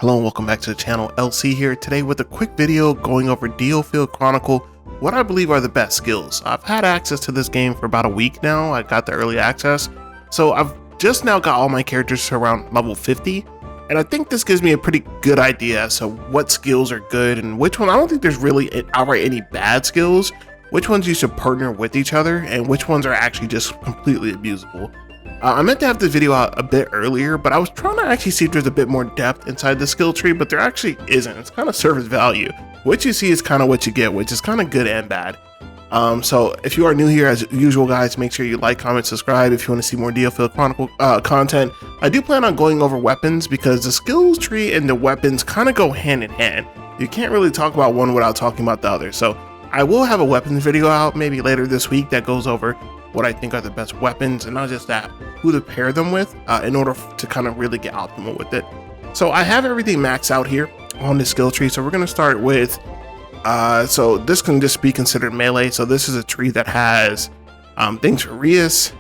Hello and welcome back to the channel. LC here today with a quick video going over DioField Chronicle, what I believe are the best skills. I've had access to this game for about a week now. I got the early access, so I've just now got all my characters to around level 50, and I think this gives me a pretty good idea as to what skills are good and which one. I don't think there's really outright any bad skills, which ones you should partner with each other, and which ones are actually just completely abusable. I meant to have this video out a bit earlier, but I was trying to actually see if there's a bit more depth inside the skill tree, but there actually isn't. It's kind of surface value. What you see is kind of what you get, which is kind of good and bad. So if you are new here, as usual, guys, make sure you like, comment, subscribe if you want to see more DioField Chronicle content. I do plan on going over weapons because the skills tree and the weapons kind of go hand in hand. You can't really talk about one without talking about the other. So I will have a weapons video out maybe later this week that goes over what I think are the best weapons, and not just that, who to pair them with in order to kind of really get optimal with it. So I have everything maxed out here on the skill tree. So we're going to start with, so this can just be considered melee. So this is a tree that has things for Rias,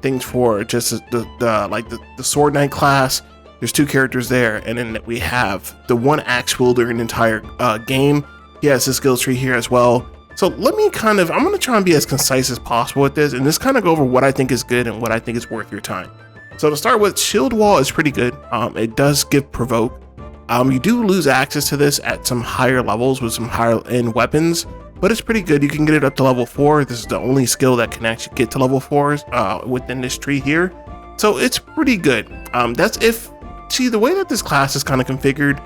things for just the sword knight class. There's two characters there, and then we have the one axe wielder in the entire game. He has the skill tree here as well. So let me I'm going to try and be as concise as possible with this and just kind of go over what I think is good and what I think is worth your time. So to start with, shield wall is pretty good. It does give provoke. You do lose access to this at some higher levels with some higher end weapons, but it's pretty good. You can get it up to level 4. This is the only skill that can actually get to level 4s within this tree here. So it's pretty good. The way that this class is kind of configured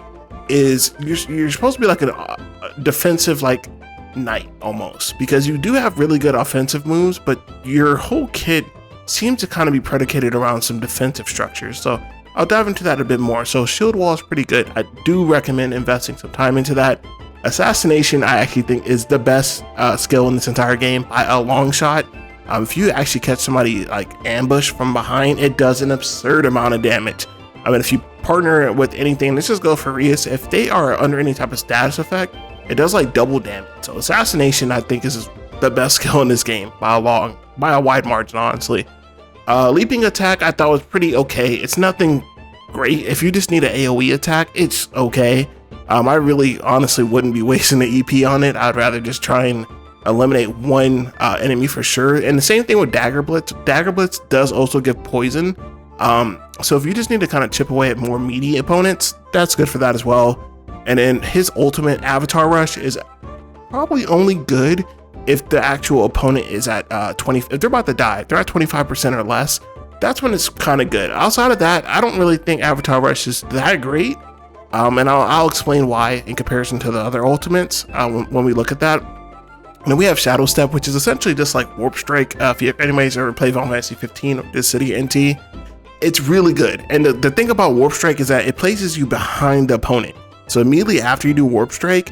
is you're supposed to be like a defensive knight almost, because you do have really good offensive moves, but your whole kit seems to kind of be predicated around some defensive structures. So I'll dive into that a bit more. So shield wall is pretty good. I do recommend investing some time into that. Assassination, I actually think, is the best skill in this entire game by a long shot. If you actually catch somebody ambush from behind, it does an absurd amount of damage. I mean, if you partner it with anything, let's just go for Rias. If they are under any type of status effect, it does double damage. So assassination, I think, is the best skill in this game by a wide margin, honestly. Leaping attack, I thought was pretty okay. It's nothing great. If you just need an AoE attack, it's okay. I really honestly wouldn't be wasting the EP on it. I'd rather just try and eliminate one enemy for sure. And the same thing with Dagger Blitz. Dagger Blitz does also give poison. So if you just need to kind of chip away at more meaty opponents, that's good for that as well. And then his ultimate Avatar Rush is probably only good if the actual opponent is at 20. If they're about to die, if they're at 25% or less, that's when it's kind of good. Outside of that, I don't really think Avatar Rush is that great. And I'll explain why in comparison to the other ultimates when we look at that. And then we have Shadow Step, which is essentially just like Warp Strike. If anybody's ever played Final Fantasy 15 or this City NT, it's really good. And the thing about Warp Strike is that it places you behind the opponent. So immediately after you do Warp Strike,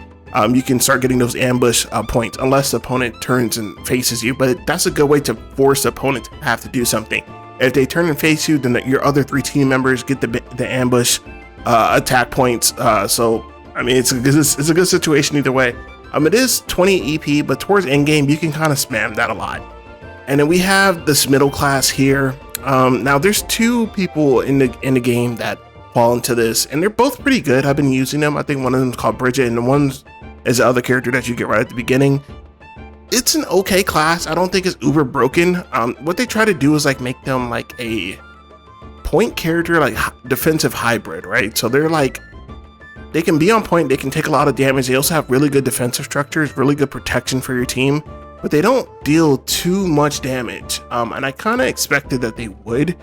you can start getting those ambush points, unless the opponent turns and faces you. But that's a good way to force the opponent to have to do something. If they turn and face you, then your other 3 team members get the ambush attack points. So I mean, it's a good situation either way. It is 20 EP, but towards end game, you can kind of spam that a lot. And then we have this middle class here. Now there's 2 people in the game that fall into this, and they're both pretty good. I've been using them. I think one of them is called Bridget, and the one is the other character that you get right at the beginning. It's an okay class. I don't think it's uber broken. What they try to do is make them a point character, defensive hybrid, right? So they're they can be on point, they can take a lot of damage. They also have really good defensive structures, really good protection for your team, but they don't deal too much damage. And I kind of expected that they would.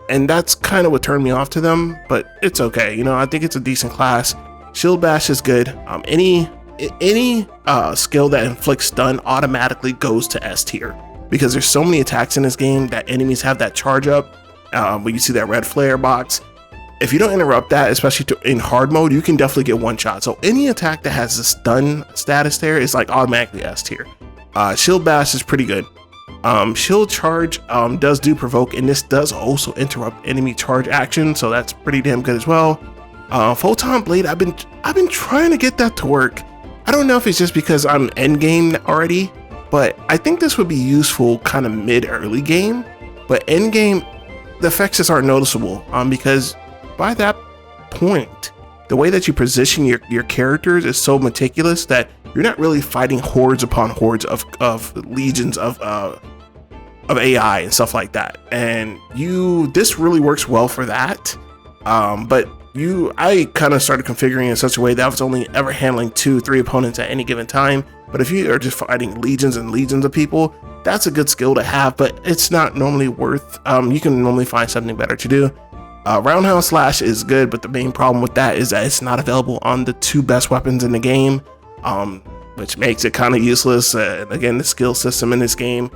And that's kind of what turned me off to them, but it's okay. I think it's a decent class. Shield Bash is good. Any skill that inflicts stun automatically goes to S tier, because there's so many attacks in this game that enemies have that charge up. When you see that red flare box, if you don't interrupt that, especially in hard mode, you can definitely get one shot. So any attack that has the stun status there is automatically S tier. Shield Bash is pretty good. Shield Charge does do provoke, and this does also interrupt enemy charge action, so that's pretty damn good as well. Photon Blade, I've been trying to get that to work. I don't know if it's just because I'm end game already, but I think this would be useful kind of mid-early game. But end game, the effects just aren't noticeable because by that point, the way that you position your characters is so meticulous that you're not really fighting hordes upon hordes of legions of AI and stuff like that. And this really works well for that. But I kind of started configuring in such a way that I was only ever handling 2-3 opponents at any given time. But if you are just fighting legions and legions of people, that's a good skill to have, but it's not normally worth, you can normally find something better to do. Roundhouse Slash is good, but the main problem with that is that it's not available on the 2 best weapons in the game, which makes it kind of useless. Again, the skill system in this game,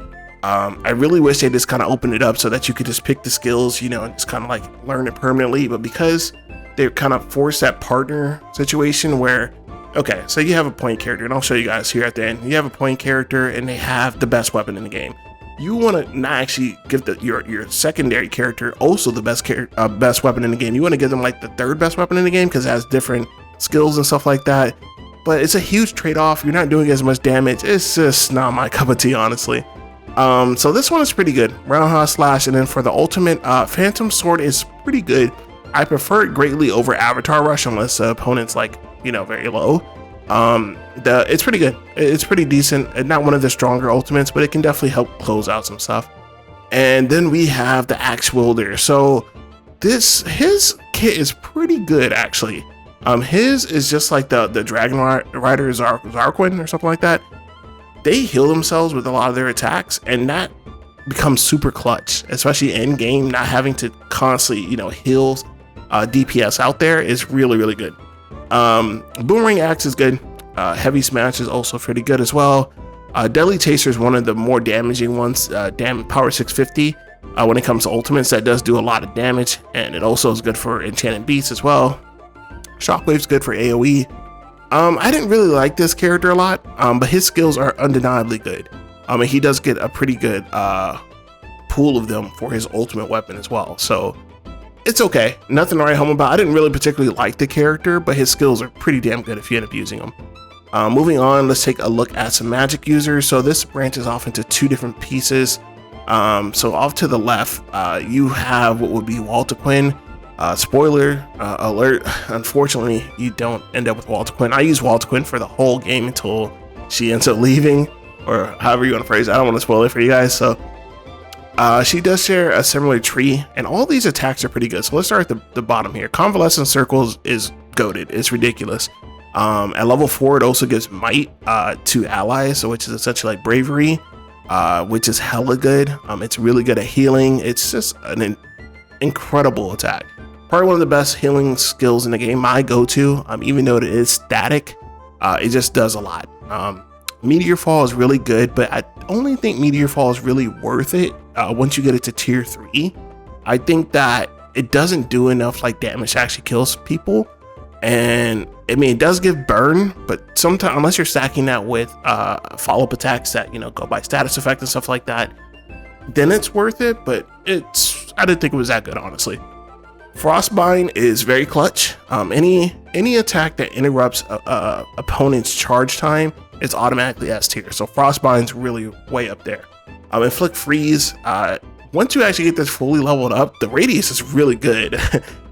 I really wish they just kind of opened it up so that you could just pick the skills, and just kind of like learn it permanently. But because they're kind of forced that partner situation where, okay, so you have a point character, and I'll show you guys here at the end. You have a point character, and they have the best weapon in the game. You want to not actually give your secondary character also the best weapon in the game. You want to give them like the 3rd best weapon in the game because it has different skills and stuff like that. But it's a huge trade-off. You're not doing as much damage. It's just not my cup of tea, honestly. So this one is pretty good. Roundhouse Slash, and then for the ultimate, Phantom Sword is pretty good. I prefer it greatly over Avatar Rush unless the opponent's like, very low. It's pretty good. It's pretty decent. Not one of the stronger ultimates, but it can definitely help close out some stuff. And then we have the Axe Wielder. So his kit is pretty good actually. His is just like the Dragon Rider Zarquin or something like that. They heal themselves with a lot of their attacks, and that becomes super clutch, especially in game. Not having to constantly, heal DPS out there is really, really good. Boomerang Axe is good. Heavy Smash is also pretty good as well. Deadly Chaser is one of the more damaging ones. Power 650 when it comes to ultimates. That does do a lot of damage, and it also is good for Enchanted Beasts as well. Shockwave's good for AoE. I didn't really like this character a lot, but his skills are undeniably good. And he does get a pretty good pool of them for his ultimate weapon as well. So it's okay. Nothing to write home about. I didn't really particularly like the character, but his skills are pretty damn good if you end up using them. Moving on, let's take a look at some magic users. So this branches off into 2 different pieces. So off to the left, you have what would be Walter Quinn. Spoiler alert, unfortunately, you don't end up with Walter Quinn. I use Walter Quinn for the whole game until she ends up leaving, or however you want to phrase it. I don't want to spoil it for you guys. So she does share a similar tree, and all these attacks are pretty good. So let's start at the bottom here. Convalescent Circles is goated. It's ridiculous. At level 4, it also gives Might to allies, so which is essentially like Bravery, which is hella good. It's really good at healing. It's just an incredible attack. Probably one of the best healing skills in the game. My go-to, even though it is static, it just does a lot. Meteor Fall is really good, but I only think Meteor Fall is really worth it once you get it to tier 3. I think that it doesn't do enough like damage to actually kills people, and it does give burn, but sometimes unless you're stacking that with follow-up attacks that go by status effect and stuff like that, then it's worth it. But I didn't think it was that good, honestly. Frostbind is very clutch. Any attack that interrupts opponent's charge time is automatically S tier. So Frostbind's really way up there. Inflict Freeze. Once you actually get this fully leveled up, the radius is really good.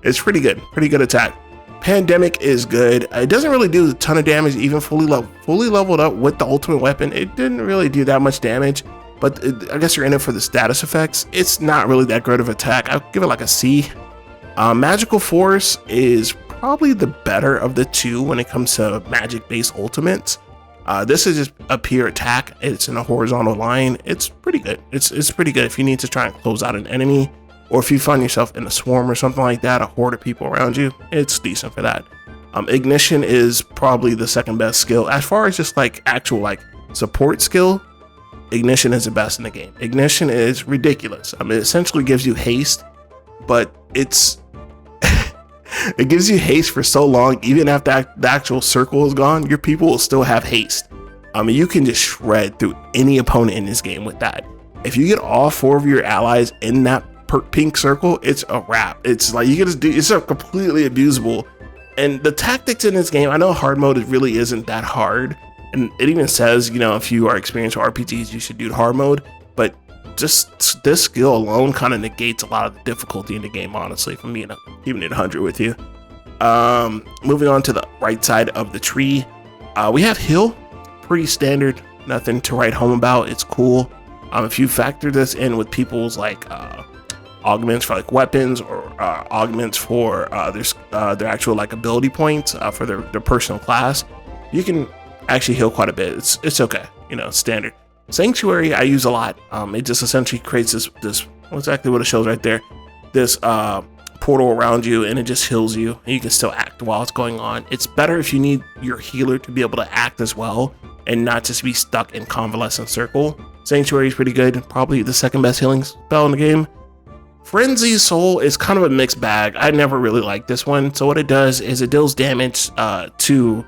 It's pretty good attack. Pandemic is good. It doesn't really do a ton of damage, even fully leveled up with the ultimate weapon. It didn't really do that much damage, but I guess you're in it for the status effects. It's not really that great of an attack. I'll give it like a C. Magical Force is probably the better of the 2 when it comes to magic-based ultimates. This is just a pure attack. It's in a horizontal line. It's pretty good. It's pretty good if you need to try and close out an enemy, or if you find yourself in a swarm or something like that, a horde of people around you. It's decent for that. Ignition is probably the second best skill. As far as just like actual like support skill, Ignition is the best in the game. Ignition is ridiculous. It essentially gives you haste, but it gives you haste for so long. Even after the actual circle is gone, your people will still have haste. You can just shred through any opponent in this game with that. If you get all 4 of your allies in that pink circle, it's a wrap. It's like you can just do. It's a completely abusable. And the tactics in this game, I know hard mode really isn't that hard, and it even says, if you are experienced with RPGs, you should do hard mode. But just this skill alone kind of negates a lot of the difficulty in the game, honestly, from me keeping it 100 with you. Moving on to the right side of the tree, we have heal, pretty standard, nothing to write home about. It's cool. If you factor this in with people's like augments for like weapons or augments for their actual like ability points for their personal class, you can actually heal quite a bit. It's okay, you know, standard. Sanctuary I use a lot. It just essentially creates this exactly what it shows right there, this portal around you, and it just heals you, and you can still act while it's going on. It's better if you need your healer to be able to act as well and not just be stuck in convalescent circle. Sanctuary is pretty good, probably the second best healing spell in the game. Frenzy Soul is kind of a mixed bag. I never really liked this one. So what it does is it deals damage to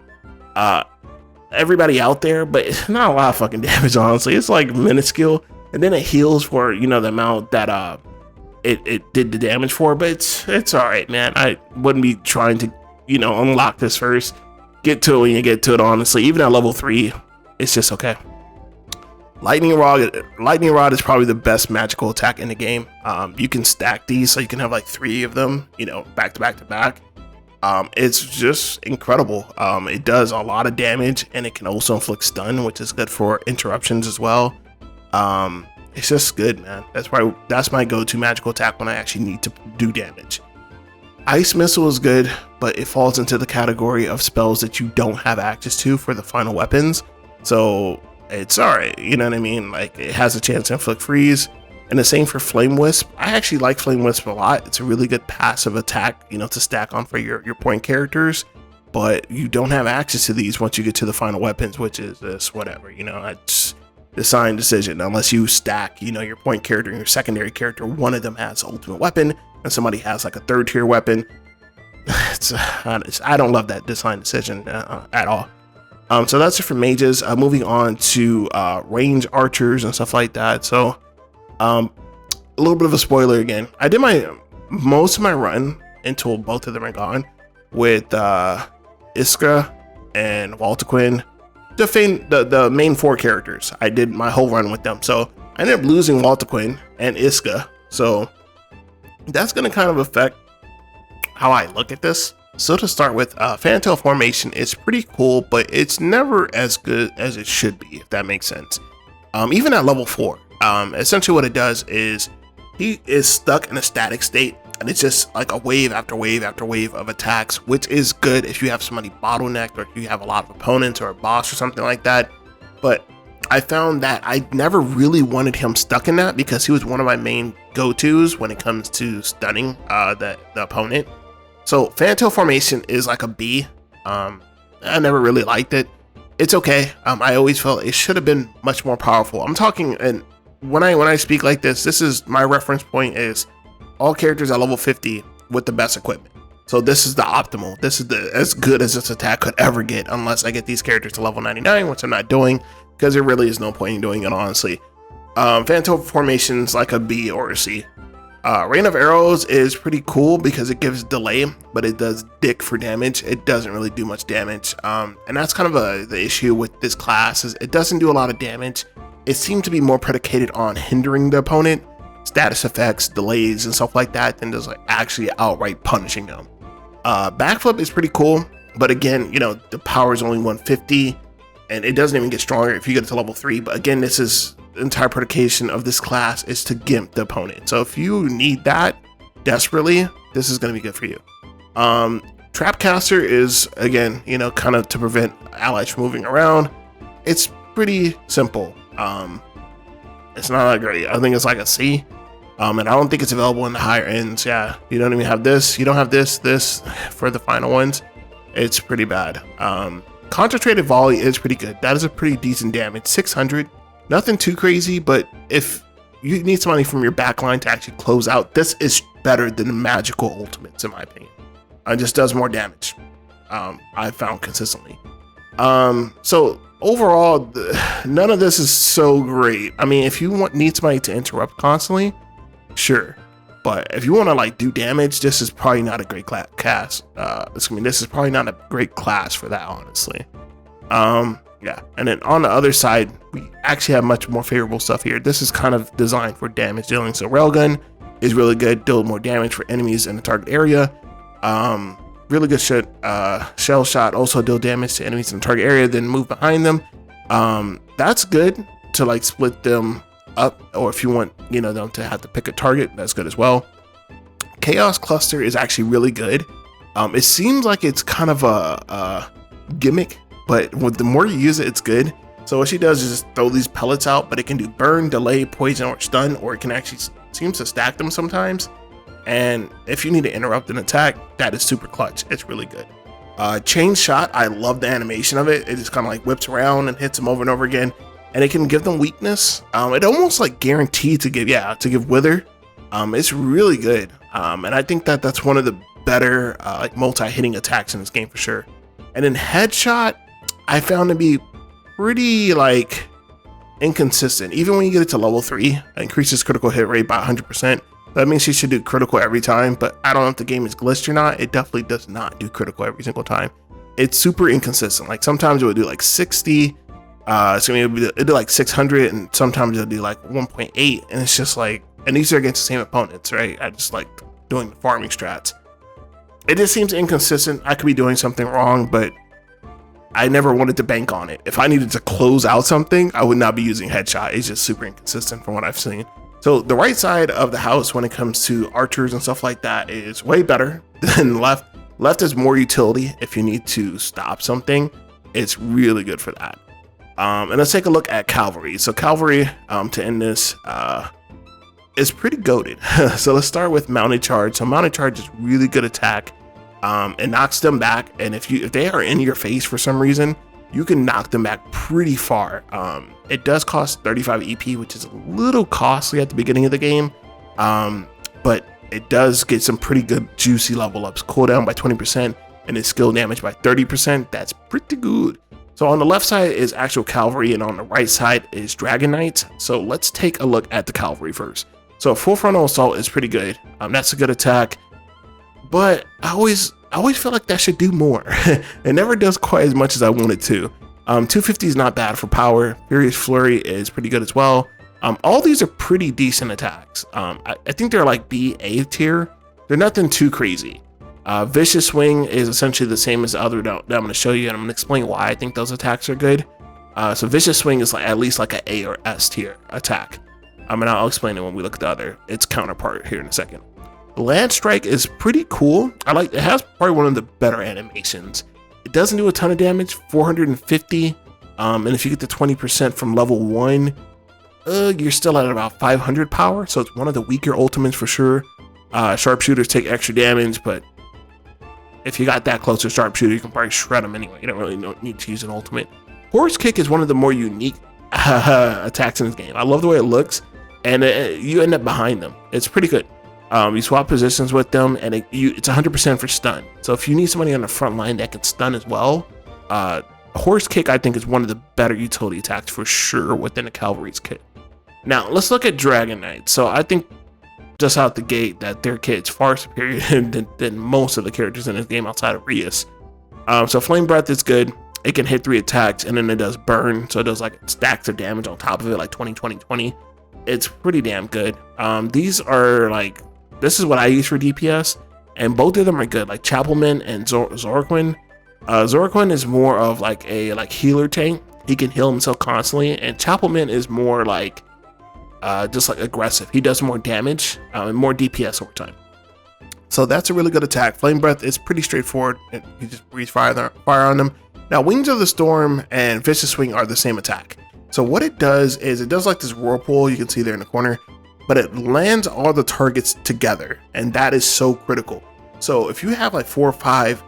everybody out there, but it's not a lot of fucking damage, honestly. It's like minuscule, and then it heals for, you know, the amount that it did the damage for. But it's all right, man. I wouldn't be trying to, you know, unlock this first. Get to it when you get to it, honestly. Even at level 3, it's just okay. Lightning Rod is probably the best magical attack in the game. You can stack these, so you can have like 3 of them, you know, back to back to back. It's just incredible. It does a lot of damage, and it can also inflict stun, which is good for interruptions as well. It's just good, man. That's my go-to magical attack when I actually need to do damage. Ice Missile is good, but it falls into the category of spells that you don't have access to for the final weapons. So it's alright, you know what I mean? Like, it has a chance to inflict freeze. And the same for Flame Wisp. I actually like Flame Wisp a lot. It's a really good passive attack, you know, to stack on for your point characters. But you don't have access to these once you get to the final weapons, which is this, whatever, you know, it's design decision. Unless you stack, you know, your point character and your secondary character, one of them has ultimate weapon and somebody has like a 3rd tier weapon. I don't love that design decision at all. So that's it for mages. Moving on to range archers and stuff like that. So a little bit of a spoiler again. I did most of my run until both of them are gone with Iska and Waltequin. The main 4 characters. I did my whole run with them. So I ended up losing Waltequin and Iska. So that's going to kind of affect how I look at this. So to start with, Fantail Formation is pretty cool, but it's never as good as it should be, if that makes sense. Even at level 4, essentially what it does is he is stuck in a static state, and it's just like a wave after wave after wave of attacks, which is good if you have somebody bottlenecked or if you have a lot of opponents or a boss or something like that. But I found that I never really wanted him stuck in that because he was one of my main go-tos when it comes to stunning the opponent. So Fantail Formation is like a B. I never really liked it. It's okay. I always felt it should have been much more powerful. I'm talking, and when I speak like this is my reference point is all characters at level 50 with the best equipment. So this is the optimal. This is as good as this attack could ever get, unless I get these characters to level 99, which I'm not doing, because there really is no point in doing it, honestly. Fantail Formation's like a B or a C. Rain of Arrows is pretty cool because it gives delay, but it does dick for damage. It doesn't really do much damage. And that's kind of the issue with this class is it doesn't do a lot of damage. It seemed to be more predicated on hindering the opponent, status effects, delays, and stuff like that, than just like actually outright punishing them. Backflip is pretty cool, but again, you know, the power is only 150, and it doesn't even get stronger if you get to level 3. But again, this is the entire predication of this class is to gimp the opponent. So if you need that desperately, this is going to be good for you. Trapcaster is, again, you know, kind of to prevent allies from moving around. It's pretty simple. It's not that great. I think it's like a C. And I don't think it's available in the higher ends. Yeah, you don't even have this. You don't have this for the final ones. It's pretty bad. Concentrated Volley is pretty good. That is a pretty decent damage. 600. Nothing too crazy, but if you need somebody from your backline to actually close out, this is better than the magical ultimates, in my opinion. It just does more damage. I've found consistently. So overall, none of this is so great. I mean, if you need somebody to interrupt constantly, sure. But if you want to like do damage, this is probably not a great class. This is probably not a great class for that, honestly. Yeah, and then on the other side, we actually have much more favorable stuff here. This is kind of designed for damage dealing. So Railgun is really good, deal more damage for enemies in the target area. really good shit. Shell shot also deal damage to enemies in the target area, then move behind them. That's good to like split them up, or if you want, you know, them to have to pick a target, that's good as well. Chaos Cluster is actually really good. It seems like it's kind of a gimmick, but the more you use it, it's good. So what she does is just throw these pellets out, but it can do burn, delay, poison, or stun, or it can actually seems to stack them sometimes. And if you need to interrupt an attack, that is super clutch. It's really good. Chain Shot, I love the animation of it. It just kind of like whips around and hits them over and over again, and it can give them weakness. It almost like guaranteed to give Wither. It's really good. And I think that that's one of the better like multi-hitting attacks in this game for sure. And then Headshot, I found to be pretty like inconsistent. Even when you get it to level 3, it increases critical hit rate by 100%. That means you should do critical every time, but I don't know if the game is glitched or not. It definitely does not do critical every single time. It's super inconsistent. Like sometimes it would do like 60, so it'd do like 600, and sometimes it'll do like 1.8, and it's just like, and these are against the same opponents, right? I just like doing the farming strats. It just seems inconsistent. I could be doing something wrong, but I never wanted to bank on it. If I needed to close out something, I would not be using Headshot. It's just super inconsistent from what I've seen. So the right side of the house when it comes to archers and stuff like that is way better than left. Left is more utility if you need to stop something. It's really good for that. And let's take a look at Calvary. So Calvary, to end this, is pretty goated. So let's start with Mounted Charge. So Mounted Charge is really good attack. It knocks them back, and if they are in your face for some reason, you can knock them back pretty far. It does cost 35 EP, which is a little costly at the beginning of the game, but it does get some pretty good juicy level ups. Cooldown by 20% and its skill damage by 30%. That's pretty good. So on the left side is actual Calvary, and on the right side is Dragon Knights. So let's take a look at the Calvary first. So full frontal assault is pretty good. That's a good attack, but I always feel like that should do more. It never does quite as much as I want it to. 250 is not bad for power. Furious Flurry is pretty good as well. All these are pretty decent attacks. I think they're like B-A tier. They're nothing too crazy. Vicious Swing is essentially the same as the other that I'm going to show you, and I'm going to explain why I think those attacks are good. So Vicious Swing is like at least like an A or S tier attack. And I'll explain it when we look at its counterpart here in a second. Land Strike is pretty cool. It has probably one of the better animations. It doesn't do a ton of damage, 450. And if you get the 20% from level 1, you're still at about 500 power. So it's one of the weaker ultimates for sure. Sharpshooters take extra damage, but if you got that close to Sharpshooter, you can probably shred them anyway. You don't really need to use an ultimate. Horse Kick is one of the more unique attacks in this game. I love the way it looks, and you end up behind them. It's pretty good. You swap positions with them, and it's 100% for stun. So if you need somebody on the front line that can stun as well, Horse Kick I think is one of the better utility attacks for sure within the Calvary's kit. Now let's look at Dragon Knight. So I think just out the gate that their kit's far superior than most of the characters in this game outside of Rias. So Flame Breath is good. It can hit 3 attacks, and then it does burn, so it does like stacks of damage on top of it, like 20. It's pretty damn good. These are like, this is what I use for DPS, and both of them are good. Like Chapelman and Zorquin. Zorquin is more of like a healer tank. He can heal himself constantly, and Chapelman is more like just like aggressive. He does more damage and more DPS over time. So that's a really good attack. Flame Breath is pretty straightforward. You just breathe fire on them. Now Wings of the Storm and Vicious Swing are the same attack. So what it does is it does like this whirlpool you can see there in the corner, but it lands all the targets together, and that is so critical. So if you have like 4 or 5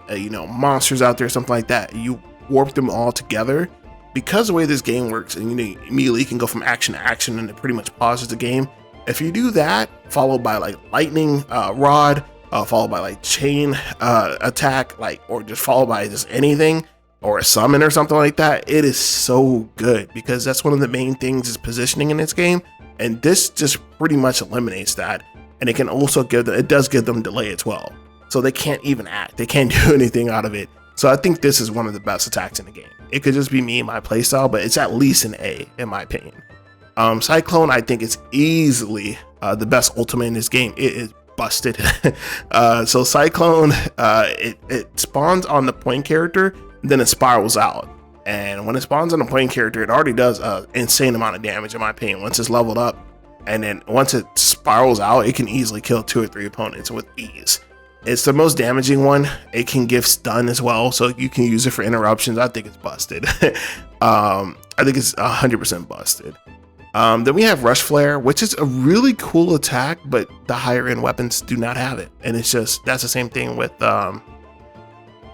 monsters out there, something like that, you warp them all together, because the way this game works, and you immediately can go from action to action, and it pretty much pauses the game. If you do that, followed by like lightning rod, followed by like chain attack, or just followed by just anything, or a summon or something like that, it is so good, because that's one of the main things is positioning in this game, and this just pretty much eliminates that. And it can also it does give them delay as well, so they can't even act, they can't do anything out of it. So I think this is one of the best attacks in the game. It could just be me and my playstyle, but it's at least an A in my opinion. Cyclone I think is easily the best ultimate in this game. It is busted. So Cyclone, it spawns on the point character, then it spirals out. And when it spawns on the point character, it already does an insane amount of damage, in my opinion, once it's leveled up. And then once it spirals out, it can easily kill 2 or 3 opponents with ease. It's the most damaging one. It can give stun as well, so you can use it for interruptions. I think it's busted. I think it's 100% busted. Then we have Rush Flare, which is a really cool attack, but the higher end weapons do not have it. And it's just, that's the same thing with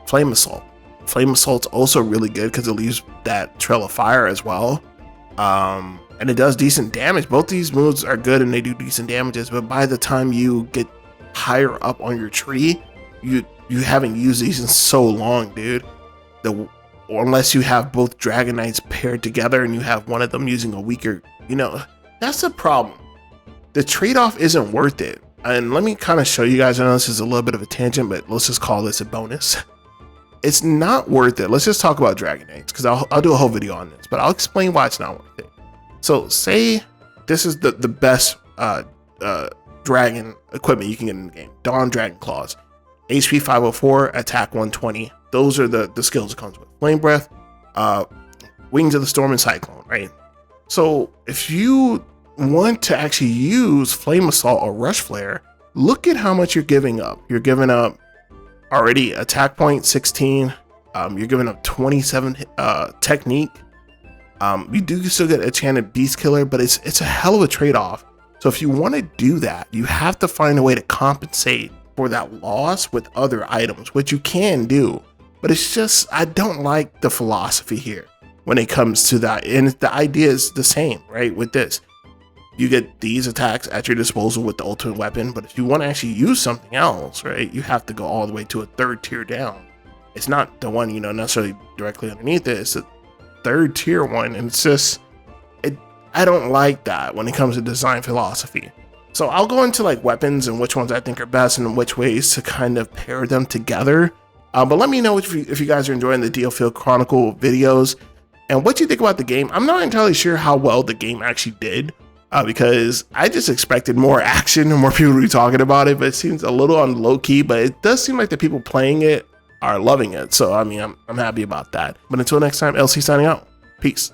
Flame Assault. Flame Assault's also really good because it leaves that trail of fire as well. And it does decent damage. Both these moves are good and they do decent damages, but by the time you get higher up on your tree, you haven't used these in so long, dude. Unless you have both Dragon Knights paired together and you have one of them using a weaker, that's the problem. The trade-off isn't worth it. And let me kind of show you guys, I know this is a little bit of a tangent, but let's just call this a bonus. It's not worth it. Let's just talk about Dragon Knights, because I'll do a whole video on this, but I'll explain why it's not worth it. So say this is the best dragon equipment you can get in the game. Dawn Dragon Claws. HP 504, attack 120. Those are the skills it comes with. Flame Breath, Wings of the Storm, and Cyclone, right? So if you want to actually use Flame Assault or Rush Flare, look at how much you're giving up. You're giving up already attack point 16. You're giving up 27 technique. You do still get enchanted Beast Killer, but it's a hell of a trade-off. So if you want to do that, you have to find a way to compensate for that loss with other items, which you can do. But it's just, I don't like the philosophy here when it comes to that. And the idea is the same, right? With this, you get these attacks at your disposal with the ultimate weapon. But if you want to actually use something else, right, you have to go all the way to a 3rd tier down. It's not the one, necessarily directly underneath it. It's a 3rd tier one. And it's just, I don't like that when it comes to design philosophy. So I'll go into like weapons and which ones I think are best and which ways to kind of pair them together. But let me know if you guys are enjoying the DioField Chronicle videos and what you think about the game. I'm not entirely sure how well the game actually did because I just expected more action and more people to be talking about it, but it seems a little on low key, but it does seem like the people playing it are loving it. So, I mean, I'm happy about that. But until next time, LC signing out. Peace.